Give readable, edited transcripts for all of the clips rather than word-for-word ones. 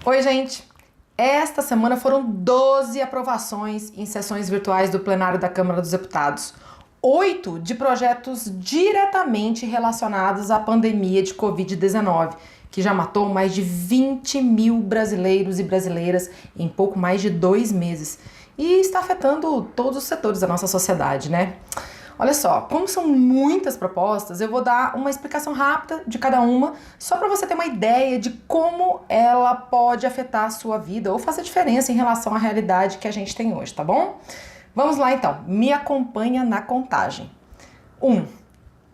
Oi, gente! Esta semana foram 12 aprovações em sessões virtuais do plenário da Câmara dos Deputados. 8 de projetos diretamente relacionados à pandemia de Covid-19, que já matou mais de 20 mil brasileiros e brasileiras em pouco mais de 2 meses. E está afetando todos os setores da nossa sociedade, né? Olha só, como são muitas propostas, eu vou dar uma explicação rápida de cada uma, só para você ter uma ideia de como ela pode afetar a sua vida ou fazer diferença em relação à realidade que a gente tem hoje, tá bom? Vamos lá então, me acompanha na contagem. 1.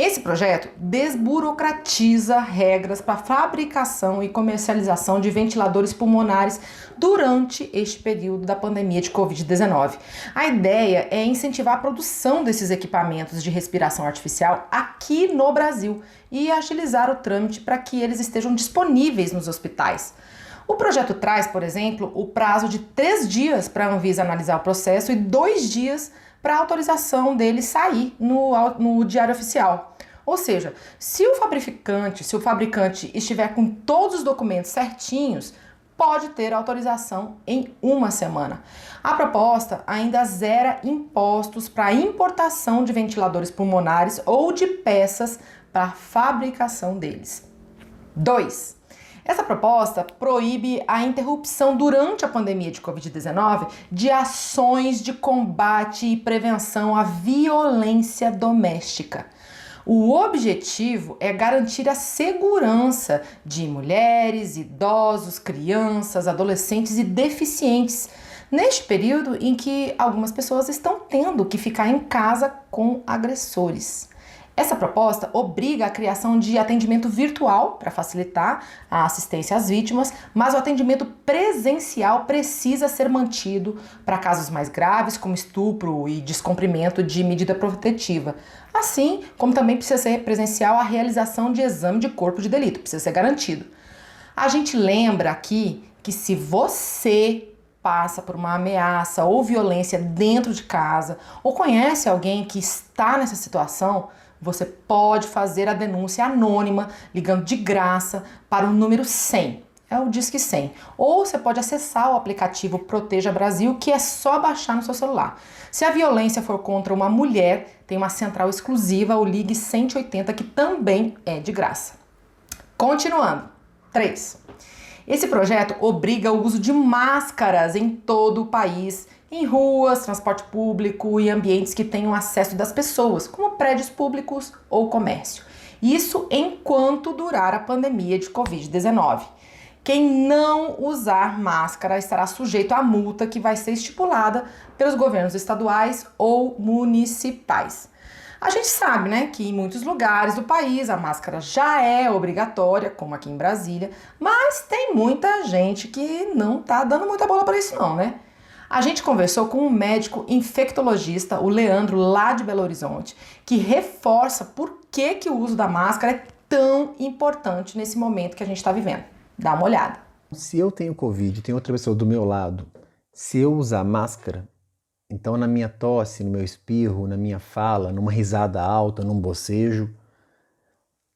Esse projeto desburocratiza regras para fabricação e comercialização de ventiladores pulmonares durante este período da pandemia de Covid-19. A ideia é incentivar a produção desses equipamentos de respiração artificial aqui no Brasil e agilizar o trâmite para que eles estejam disponíveis nos hospitais. O projeto traz, por exemplo, o prazo de 3 dias para a Anvisa analisar o processo e 2 dias para a autorização dele sair no Diário Oficial. Ou seja, se o fabricante estiver com todos os documentos certinhos, pode ter autorização em 1 semana. A proposta ainda zera impostos para a importação de ventiladores pulmonares ou de peças para a fabricação deles. 2. Essa proposta proíbe a interrupção durante a pandemia de Covid-19 de ações de combate e prevenção à violência doméstica. O objetivo é garantir a segurança de mulheres, idosos, crianças, adolescentes e deficientes, neste período em que algumas pessoas estão tendo que ficar em casa com agressores. Essa proposta obriga a criação de atendimento virtual para facilitar a assistência às vítimas, mas o atendimento presencial precisa ser mantido para casos mais graves, como estupro e descumprimento de medida protetiva. Assim como também precisa ser presencial a realização de exame de corpo de delito, precisa ser garantido. A gente lembra aqui que se você passa por uma ameaça ou violência dentro de casa ou conhece alguém que está nessa situação, você pode fazer a denúncia anônima ligando de graça para o número 100, é o Disque 100. Ou você pode acessar o aplicativo Proteja Brasil, que é só baixar no seu celular. Se a violência for contra uma mulher, tem uma central exclusiva, o Ligue 180, que também é de graça. Continuando. 3. Esse projeto obriga o uso de máscaras em todo o país, em ruas, transporte público e ambientes que tenham acesso das pessoas, como prédios públicos ou comércio. Isso enquanto durar a pandemia de Covid-19. Quem não usar máscara estará sujeito à multa que vai ser estipulada pelos governos estaduais ou municipais. A gente sabe, né, que em muitos lugares do país a máscara já é obrigatória, como aqui em Brasília, mas tem muita gente que não tá dando muita bola para isso não, né? A gente conversou com um médico infectologista, o Leandro, lá de Belo Horizonte, que reforça por que o uso da máscara é tão importante nesse momento que a gente está vivendo. Dá uma olhada. Se eu tenho Covid e tem outra pessoa do meu lado, se eu usar máscara, então na minha tosse, no meu espirro, na minha fala, numa risada alta, num bocejo,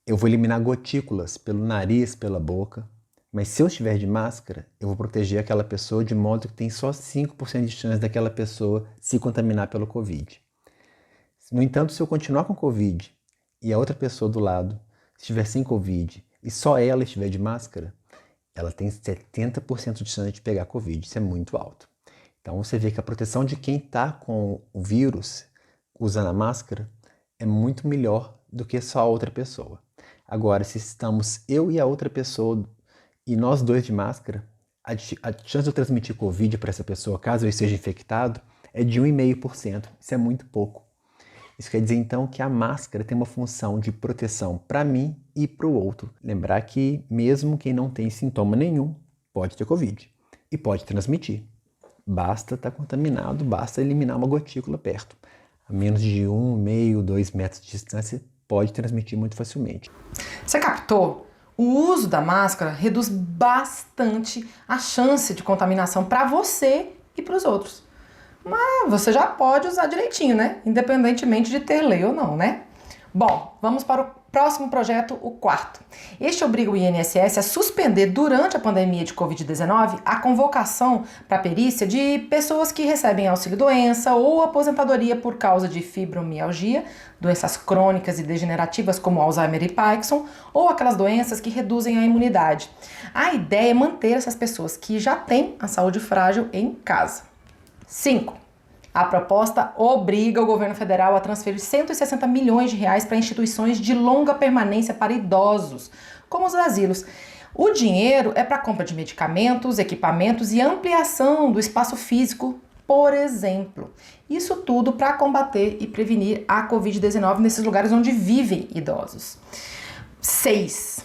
eu vou eliminar gotículas pelo nariz, pela boca. Mas se eu estiver de máscara, eu vou proteger aquela pessoa de modo que tem só 5% de chance daquela pessoa se contaminar pelo Covid. No entanto, se eu continuar com Covid e a outra pessoa do lado estiver sem Covid e só ela estiver de máscara, ela tem 70% de chance de pegar Covid. Isso é muito alto. Então você vê que a proteção de quem está com o vírus usando a máscara é muito melhor do que só a outra pessoa. Agora, se estamos eu e a outra pessoa e nós dois de máscara, a chance de eu transmitir Covid para essa pessoa, caso eu esteja infectado, é de 1,5%. Isso é muito pouco. Isso quer dizer, então, que a máscara tem uma função de proteção para mim e para o outro. Lembrar que mesmo quem não tem sintoma nenhum pode ter Covid e pode transmitir. Basta estar contaminado, basta eliminar uma gotícula perto. A menos de 1,5, 2 metros de distância, pode transmitir muito facilmente. Você captou? O uso da máscara reduz bastante a chance de contaminação para você e para os outros. Mas você já pode usar direitinho, né? Independentemente de ter lei ou não, né? Bom, vamos para o Próximo projeto, o quarto. Este obriga o INSS a suspender durante a pandemia de Covid-19 a convocação para perícia de pessoas que recebem auxílio-doença ou aposentadoria por causa de fibromialgia, doenças crônicas e degenerativas como Alzheimer e Parkinson, ou aquelas doenças que reduzem a imunidade. A ideia é manter essas pessoas que já têm a saúde frágil em casa. 5. A proposta obriga o governo federal a transferir 160 milhões de reais para instituições de longa permanência para idosos, como os asilos. O dinheiro é para compra de medicamentos, equipamentos e ampliação do espaço físico, por exemplo. Isso tudo para combater e prevenir a Covid-19 nesses lugares onde vivem idosos. 6.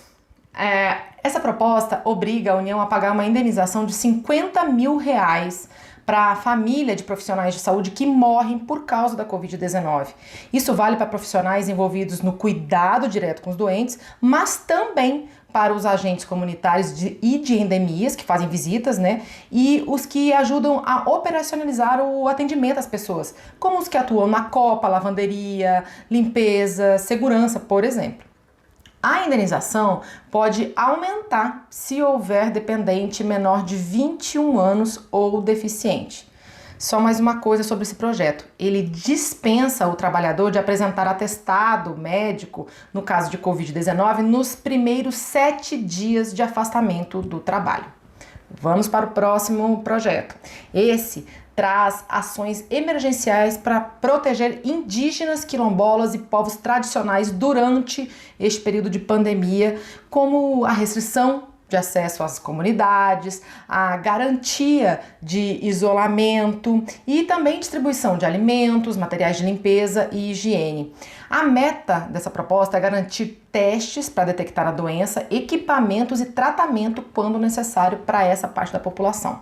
Essa proposta obriga a União a pagar uma indenização de 50 mil reais para a família de profissionais de saúde que morrem por causa da Covid-19. Isso vale para profissionais envolvidos no cuidado direto com os doentes, mas também para os agentes comunitários e de endemias, que fazem visitas, né? E os que ajudam a operacionalizar o atendimento às pessoas, como os que atuam na copa, lavanderia, limpeza, segurança, por exemplo. A indenização pode aumentar se houver dependente menor de 21 anos ou deficiente. Só mais uma coisa sobre esse projeto. Ele dispensa o trabalhador de apresentar atestado médico, no caso de Covid-19, nos primeiros 7 dias de afastamento do trabalho. Vamos para o próximo projeto. Esse traz ações emergenciais para proteger indígenas, quilombolas e povos tradicionais durante este período de pandemia, como a restrição de acesso às comunidades, a garantia de isolamento e também distribuição de alimentos, materiais de limpeza e higiene. A meta dessa proposta é garantir testes para detectar a doença, equipamentos e tratamento quando necessário para essa parte da população.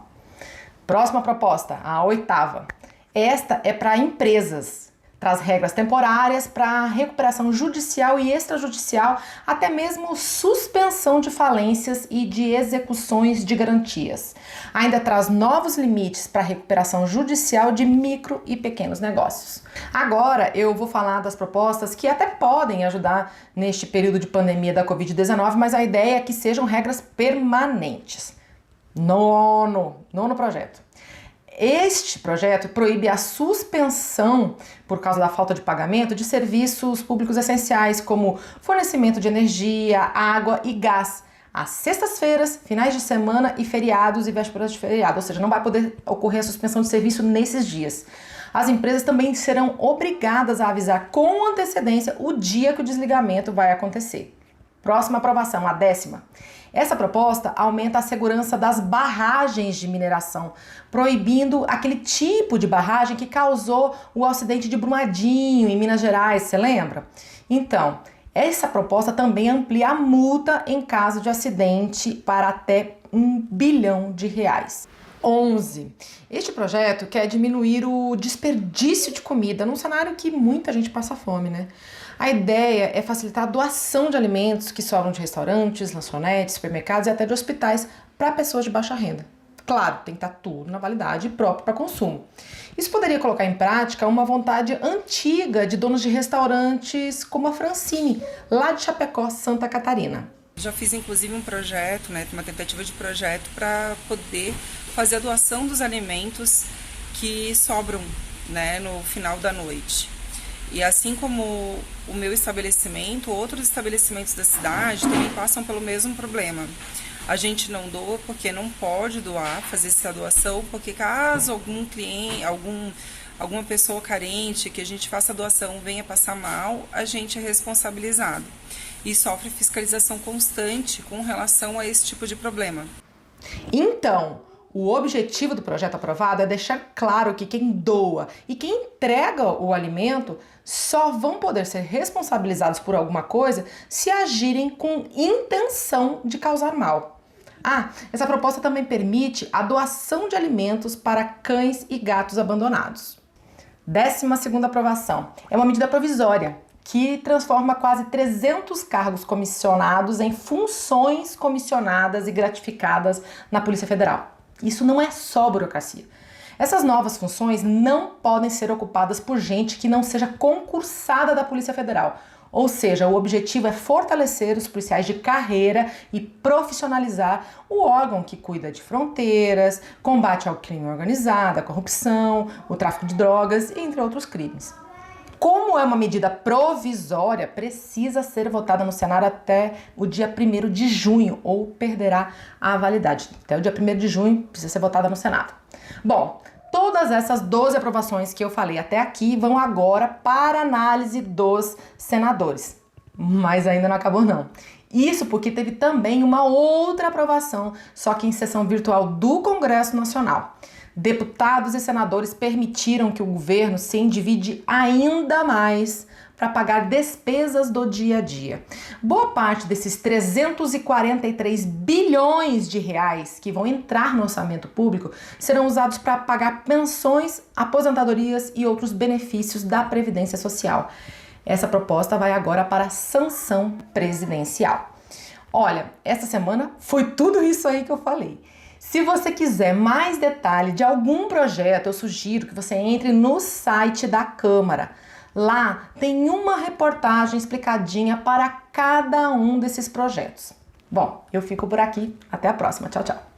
Próxima proposta, a 8ª. Esta é para empresas. Traz regras temporárias para recuperação judicial e extrajudicial, até mesmo suspensão de falências e de execuções de garantias. Ainda traz novos limites para recuperação judicial de micro e pequenos negócios. Agora eu vou falar das propostas que até podem ajudar neste período de pandemia da Covid-19, mas a ideia é que sejam regras permanentes. Nono projeto. Este projeto proíbe a suspensão, por causa da falta de pagamento, de serviços públicos essenciais, como fornecimento de energia, água e gás, às sextas-feiras, finais de semana e feriados e vésperas de feriado, ou seja, não vai poder ocorrer a suspensão de serviço nesses dias. As empresas também serão obrigadas a avisar com antecedência o dia que o desligamento vai acontecer. Próxima aprovação, a 10ª. Essa proposta aumenta a segurança das barragens de mineração, proibindo aquele tipo de barragem que causou o acidente de Brumadinho, em Minas Gerais, você lembra? Então, essa proposta também amplia a multa em caso de acidente para até R$1 bilhão. 11. Este projeto quer diminuir o desperdício de comida num cenário que muita gente passa fome, né? A ideia é facilitar a doação de alimentos que sobram de restaurantes, lanchonetes, supermercados e até de hospitais para pessoas de baixa renda. Claro, tem que estar tudo na validade própria para consumo. Isso poderia colocar em prática uma vontade antiga de donos de restaurantes como a Francine, lá de Chapecó, Santa Catarina. Já fiz inclusive um projeto, uma tentativa de projeto para poder fazer a doação dos alimentos que sobram, no final da noite. E assim como o meu estabelecimento, outros estabelecimentos da cidade também passam pelo mesmo problema. A gente não doa porque não pode doar, fazer essa doação, porque caso algum cliente, alguma pessoa carente que a gente faça a doação venha passar mal, a gente é responsabilizado e sofre fiscalização constante com relação a esse tipo de problema. Então, o objetivo do projeto aprovado é deixar claro que quem doa e quem entrega o alimento só vão poder ser responsabilizados por alguma coisa se agirem com intenção de causar mal. Essa proposta também permite a doação de alimentos para cães e gatos abandonados. 12ª aprovação. É uma medida provisória que transforma quase 300 cargos comissionados em funções comissionadas e gratificadas na Polícia Federal. Isso não é só burocracia. Essas novas funções não podem ser ocupadas por gente que não seja concursada da Polícia Federal, Ou seja, o objetivo é fortalecer os policiais de carreira e profissionalizar o órgão que cuida de fronteiras, combate ao crime organizado, a corrupção, o tráfico de drogas, entre outros crimes. Como é uma medida provisória, precisa ser votada no Senado até o dia 1º de junho, ou perderá a validade. Até o dia 1º de junho precisa ser votada no Senado. Bom, todas essas 12 aprovações que eu falei até aqui vão agora para análise dos senadores. Mas ainda não acabou não. Isso porque teve também uma outra aprovação, só que em sessão virtual do Congresso Nacional. Deputados e senadores permitiram que o governo se endivide ainda mais para pagar despesas do dia a dia. Boa parte desses 343 bilhões de reais que vão entrar no orçamento público serão usados para pagar pensões, aposentadorias e outros benefícios da Previdência Social. Essa proposta vai agora para a sanção presidencial. Olha, essa semana foi tudo isso aí que eu falei. Se você quiser mais detalhe de algum projeto, eu sugiro que você entre no site da Câmara. Lá tem uma reportagem explicadinha para cada um desses projetos. Bom, eu fico por aqui. Até a próxima. Tchau, tchau.